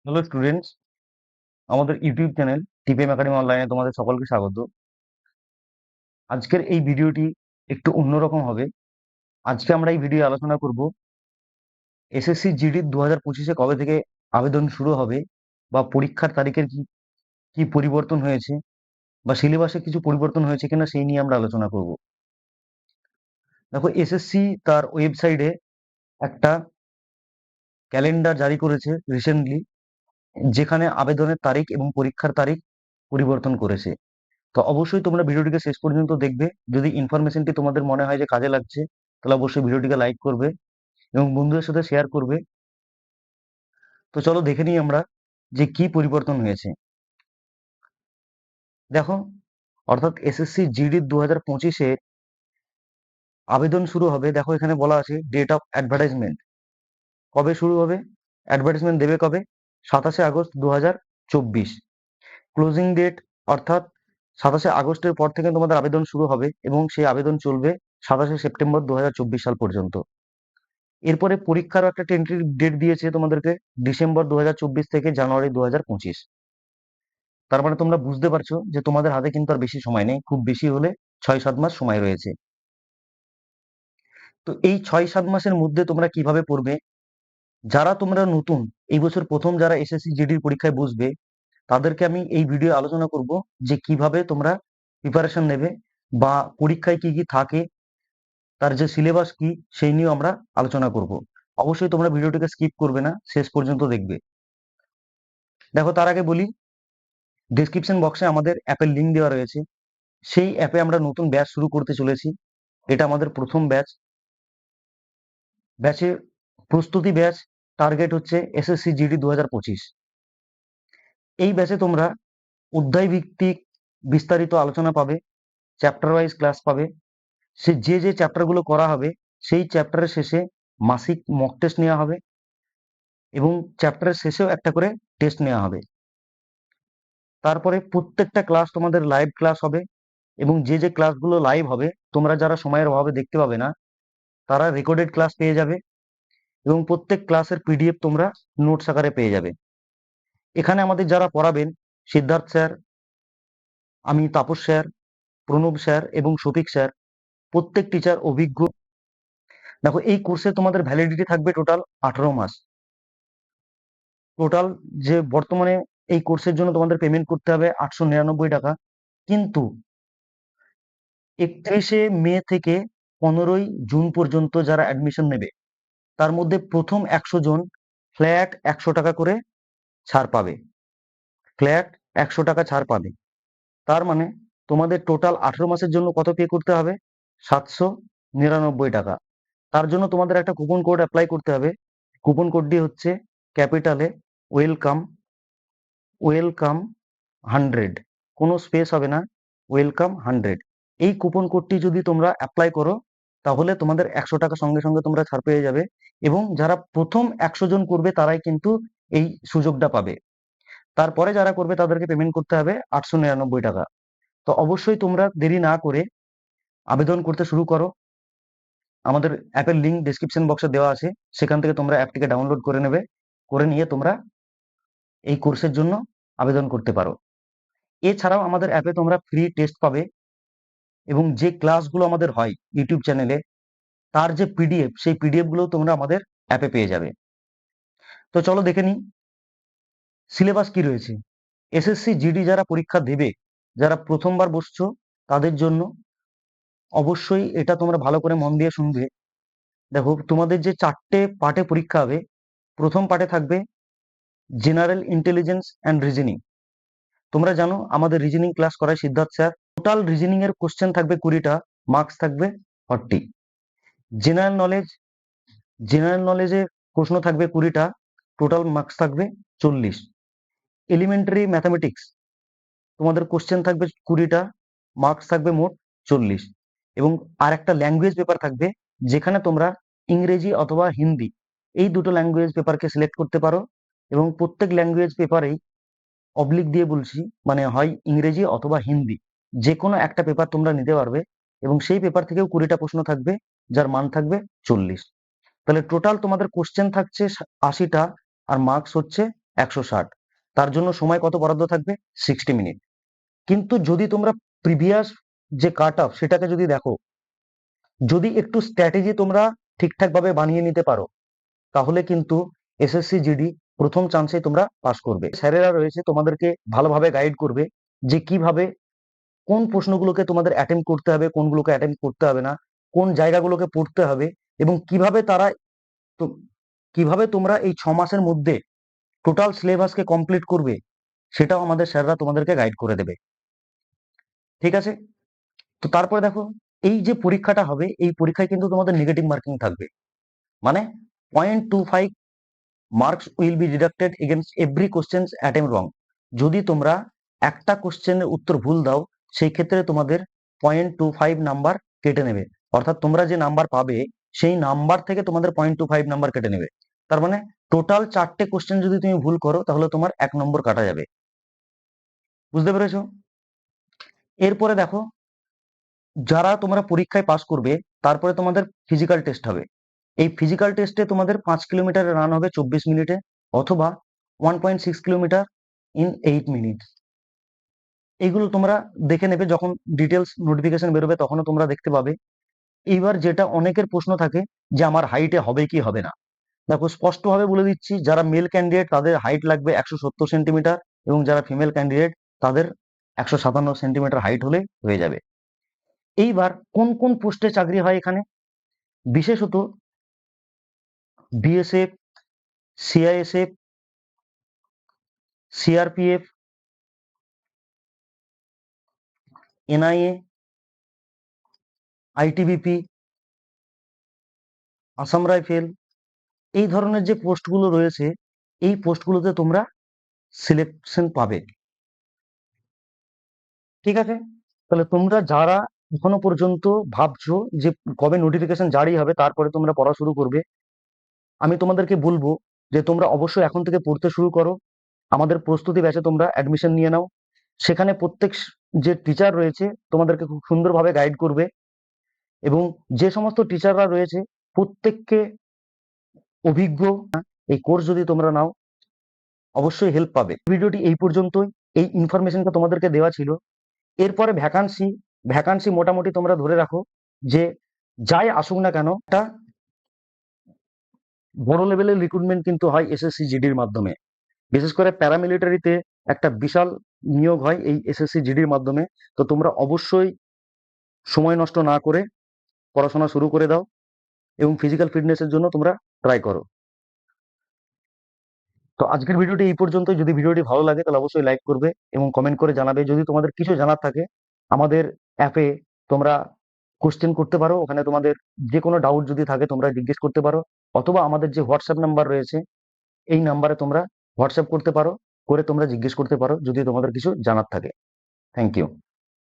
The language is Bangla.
হ্যালো স্টুডেন্টস, আমাদের ইউটিউব চ্যানেল টিপিএম একাডেমি অনলাইনে তোমাদের সকলকে স্বাগত। আজকের এই ভিডিওটি একটু অন্যরকম হবে। আজকে আমরা এই ভিডিও আলোচনা করব এসএসসি জিডি 2025-এ কবে থেকে আবেদন শুরু হবে, বা পরীক্ষার তারিখের কি কি পরিবর্তন হয়েছে, বা সিলেবাসে কিছু পরিবর্তন হয়েছে কিনা সেই নিয়ে আমরা আলোচনা করব। দেখো, এসএসসি তার ওয়েবসাইটে একটা ক্যালেন্ডার জারি করেছে রিসেন্টলি, যেখানে আবেদনের তারিখ এবং পরীক্ষার তারিখ পরিবর্তন করেছে। তো অবশ্যই তোমরা ভিডিওটিকে শেষ পর্যন্ত দেখবে। যদি ইনফরমেশনটি তোমাদের মনে হয় যে কাজে লাগছে, তাহলে অবশ্যই ভিডিওটিকে লাইক করবে এবং বন্ধুদের সাথে শেয়ার করবে। তো চলো দেখে নিই আমরা যে কি পরিবর্তন হয়েছে। দেখো, অর্থাৎ এসএসসি জিডি 2025-এ আবেদন শুরু হবে। দেখো, এখানে বলা আছে ডেট অফ অ্যাডভার্টাইজমেন্ট কবে শুরু হবে। অ্যাডভার্টাইজমেন্ট দেবে কবে? 27 আগস্ট 2024। ক্লোজিং ডেট অর্থাৎ 27 আগস্টের পর থেকে তোমাদের আবেদন শুরু হবে এবং সেই আবেদন চলবে 27 সেপ্টেম্বর 2024 সাল পর্যন্ত। এরপরে পরীক্ষারও একটা টেন্টেটিভ ডেট দিয়েছে তোমাদেরকে, ডিসেম্বর 2024 থেকে জানুয়ারি 2025। তার মানে তোমরা বুঝতে পারছো যে তোমাদের হাতে কিন্তু আর বেশি সময় নেই, খুব বেশি হলে 6-7 মাস সময় রয়েছে। তো এই 6-7 মাসের মধ্যে তোমরা কিভাবে পড়বে? যারা তোমরা নতুন, এই বছর প্রথম যারা এসএসসি জিডির পরীক্ষায় বসবে, তাদেরকে আমি এই ভিডিও আলোচনা করব যে কিভাবে তোমরা প্রিপারেশন নেবে, বা পরীক্ষায় কি কি থাকে, তার যে সিলেবাস কি, সেই নিয়েও আমরা আলোচনা করব। অবশ্যই তোমরা ভিডিওটিকে স্কিপ করবে না, শেষ পর্যন্ত দেখবে। দেখো, তার আগে বলি, ডেসক্রিপশন বক্সে আমাদের অ্যাপের লিঙ্ক দেওয়া রয়েছে। সেই অ্যাপে আমরা নতুন ব্যাচ শুরু করতে চলেছি। এটা আমাদের প্রথম ব্যাচ। ব্যাচের প্রস্তুতি ব্যাচ, টার্গেট হচ্ছে এসএসসি জিডি 2025। এই ব্যাচে তোমরা অধ্যায় ভিত্তিক বিস্তারিত আলোচনা পাবে, চ্যাপ্টার ওয়াইজ ক্লাস পাবে। সে যে চ্যাপ্টারগুলো করা হবে, সেই চ্যাপ্টারের শেষে মাসিক মক টেস্ট নেওয়া হবে এবং চ্যাপ্টারের শেষেও একটা করে টেস্ট নেওয়া হবে। তারপরে প্রত্যেকটা ক্লাস তোমাদের লাইভ ক্লাস হবে, এবং যে ক্লাসগুলো লাইভ হবে, তোমরা যারা সময়ের অভাবে দেখতে পাবে না, তারা রেকর্ডেড ক্লাস পেয়ে যাবে এবং প্রত্যেক ক্লাসের পিডিএফ তোমরা নোটস আকারে পেয়ে যাবে। এখানে আমাদের যারা পড়াবেন, সিদ্ধার্থ স্যার, আমি তাপস স্যার, প্রণব স্যার এবং শফিক স্যার, প্রত্যেক টিচার অভিজ্ঞ। দেখো, এই কোর্সে তোমাদের ভ্যালিডিটি থাকবে টোটাল 18 মাস। টোটাল যে বর্তমানে এই কোর্সের জন্য তোমাদের পেমেন্ট করতে হবে 899 টাকা, কিন্তু 31শে মে থেকে 15ই জুন পর্যন্ত যারা অ্যাডমিশন নেবে, তার মধ্যে প্রথম 100 জন ফ্ল্যাট 100 টাকা করে ছাড় পাবে। ফ্ল্যাট 100 টাকা ছাড় পাবে। তার মানে তোমাদের টোটাল 18 মাসের জন্য কত পে করতে হবে? 799 টাকা। তার জন্য তোমাদের একটা কুপন কোড অ্যাপ্লাই করতে হবে। কুপন কোডটি হচ্ছে ক্যাপিটালে ওয়েলকাম, ওয়েলকাম 100, কোনো স্পেস হবে না, ওয়েলকাম 100। এই কুপন কোডটি যদি তোমরা অ্যাপ্লাই করো, তাহলে তোমাদের 100 টাকা সঙ্গে সঙ্গে তোমরা ছাড় পেয়ে যাবে। এবং যারা প্রথম 100 জন করবে, তারাই কিন্তু এই সুযোগটা পাবে। তারপরে যারা করবে, তাদেরকে পেমেন্ট করতে হবে 899 টাকা। তো অবশ্যই তোমরা দেরি না করে আবেদন করতে শুরু করো। আমাদের অ্যাপের লিঙ্ক ডেসক্রিপশন বক্সে দেওয়া আছে, সেখান থেকে তোমরা অ্যাপটিকে ডাউনলোড করে নেবে। করে নিয়ে তোমরা এই কোর্সের জন্য আবেদন করতে পারো। এছাড়াও আমাদের অ্যাপে তোমরা ফ্রি টেস্ট পাবে, এবং যে ক্লাসগুলো আমাদের হয় ইউটিউব চ্যানেলে, তার যে পিডিএফ, সেই পিডিএফ গুলো তোমরা আমাদের অ্যাপে পেয়ে যাবে। তো চলো দেখে নিই সিলেবাস কি রয়েছে। এসএসসি জিডি যারা পরীক্ষা দেবে, যারা প্রথমবার বসছো, তাদের জন্য অবশ্যই এটা তোমরা ভালো করে মন দিয়ে শুনবে। দেখো, তোমাদের যে 4টে পার্টে পরীক্ষা হবে, প্রথম পার্টে থাকবে জেনারেল ইন্টেলিজেন্স অ্যান্ড রিজনিং। তোমরা জানো আমাদের রিজনিং ক্লাস করায় সিদ্ধার্থ স্যার। টোটাল রিজনিং এর কোশ্চেন থাকবে 20টা, মার্কস থাকবে 40। জেনারেল নলেজ, জেনারেল নলেজের প্রশ্ন থাকবে 20টা, টোটাল মার্কস থাকবে 40। এলিমেন্টারি ম্যাথামেটিক্স, তোমাদের কোশ্চেন থাকবে 20টা, মার্কস থাকবে মোট 40। এবং আর একটা ল্যাঙ্গুয়েজ পেপার থাকবে, যেখানে তোমরা ইংরেজি অথবা হিন্দি, এই দুটো ল্যাঙ্গুয়েজ পেপারকে সিলেক্ট করতে পারো। এবং প্রত্যেক ল্যাঙ্গুয়েজ পেপারেই অবলিক দিয়ে বলছি, মানে হয় ইংরেজি অথবা হিন্দি, যে কোনো একটা পেপার তোমরা নিতে পারবে। এবং সেই পেপার থেকেও 20টা প্রশ্ন থাকবে, যার মান থাকবে 40। তাহলে টোটাল তোমাদের কোশ্চেন থাকছে 80টা, আর মার্কস হচ্ছে 160। তার জন্য সময় কত বরাদ্দ থাকবে? 60 মিনিট। কিন্তু যদি তোমরা প্রিভিয়াস যে কাট অফ সেটাকে যদি দেখো, যদি একটু স্ট্র্যাটেজি তোমরা ঠিকঠাক ভাবে বানিয়ে নিতে পারো, তাহলে কিন্তু এসএসসি জিডি প্রথম চান্সে তোমরা পাস করবে। স্যারেরা রয়েছে তোমাদেরকে ভালোভাবে গাইড করবে যে কিভাবে কোন প্রশ্নগুলোকে তোমাদের অ্যাটেম্প করতে হবে, কোনগুলোকে অ্যাটেম্প করতে হবে না, কোন জায়গাগুলোকে পড়তে হবে, এবং কিভাবে তোমরা এই 6 মাসের মধ্যে টোটাল সিলেবাসকে কমপ্লিট করবে, সেটাও আমাদের স্যাররা তোমাদেরকে গাইড করে দেবে। ঠিক আছে? তো তারপরে দেখো, এই যে পরীক্ষাটা হবে, এই পরীক্ষায় কিন্তু তোমাদের নেগেটিভ মার্কিং থাকবে। মানে 0.25 marks will be deducted against every question attempt wrong. যদি তোমরা একটা কোশ্চেনের উত্তর ভুল দাও, সেই ক্ষেত্রে তোমাদের 0.25 নাম্বার কেটে নেবে। অর্থাৎ তোমরা যে নাম্বার পাবে সেই নাম্বার থেকে তোমাদের 0.25 নাম্বার কেটে নেবে। তার মানে টোটাল 4টে কোশ্চেন যদি তুমি ভুল করো, তাহলে তোমার 1 নম্বর কাটা যাবে। বুঝতে পেরেছো? এরপরে দেখো, যারা তোমরা পরীক্ষায় পাস করবে, তারপরে তোমাদের ফিজিক্যাল টেস্ট হবে। এই ফিজিক্যাল টেস্টে তোমাদের 5 কিলোমিটারের রান হবে 24 মিনিটে, অথবা 1.6 কিলোমিটার ইন 8 মিনিট। এইগুলো তোমরা দেখে নেবে, যখন ডিটেলস নোটিফিকেশন বেরোবে তখনও তোমরা দেখতে পাবে। এইবার যেটা অনেকের প্রশ্ন থাকে যে আমার হাইটে হবে কি হবে না, দেখো স্পষ্টভাবে বলে দিচ্ছি, যারা মেল ক্যান্ডিডেট তাদের হাইট লাগবে 170 সেন্টিমিটার, এবং যারা ফিমেল ক্যান্ডিডেট তাদের 157 সেন্টিমিটার হাইট হলে হয়ে যাবে। এইবার কোন কোন পোস্টে চাকরি হয় এখানে? বিশেষত BSF, CISF, CRPF, NIA, ITBP, Assam rifle, এই ধরনের যে পোস্টগুলো রয়েছে, এই পোস্টগুলোতে তোমরা সিলেকশন পাবে। ঠিক আছে? তাহলে তোমরা যারা এখনো পর্যন্ত ভাবছো যে কবে নোটিফিকেশন জারি হবে তারপরে তোমরা পড়া শুরু করবে, আমি তোমাদেরকে বলবো যে তোমরা অবশ্যই এখন থেকে পড়তে শুরু করো। আমাদের প্রস্তুতি ব্যাচে তোমরা অ্যাডমিশন নিয়ে নাও। সেখানে প্রত্যেক যে টিচার রয়েছে তোমাদেরকে খুব সুন্দরভাবে গাইড করবে, এবং যে সমস্ত টিচাররা রয়েছে প্রত্যেককে অভিজ্ঞ। এই কোর্স যদি তোমরা নাও, অবশ্যই হেল্প পাবে। ভিডিওটি এই পর্যন্তই, এই ইনফরমেশনটা তোমাদেরকে দেওয়া ছিল। এরপরে ভ্যাকান্সি মোটামুটি তোমরা ধরে রাখো যে যাই আসুক না কেন, একটা বড় লেভেলের রিক্রুটমেন্ট কিন্তু হয় এসএসসি জিডির মাধ্যমে। বিশেষ করে প্যারামিলিটারিতে একটা বিশাল নিয়োগ হয় এই এসএসসি জিডির মাধ্যমে। তো তোমরা অবশ্যই সময় নষ্ট না করে পড়াশোনা শুরু করে দাও, এবং ফিজিক্যাল ফিটনেসের জন্য তোমরা ট্রাই করো। তো আজকের ভিডিওটি এই পর্যন্ত। যদি ভিডিওটি ভালো লাগে তাহলে অবশ্যই লাইক করবে এবং কমেন্ট করে জানাবে। যদি তোমাদের কিছু জানার থাকে, আমাদের অ্যাপে তোমরা কোশ্চেন করতে পারো। ওখানে তোমাদের যে কোনো ডাউট যদি থাকে তোমরা জিজ্ঞেস করতে পারো, অথবা আমাদের যে হোয়াটসঅ্যাপ নাম্বার রয়েছে এই নাম্বারে তোমরা হোয়াটসঅ্যাপ করতে পারো, করে তোমরা জিজ্ঞেস করতে পারো যদি তোমাদের কিছু জানার থাকে। Thank you.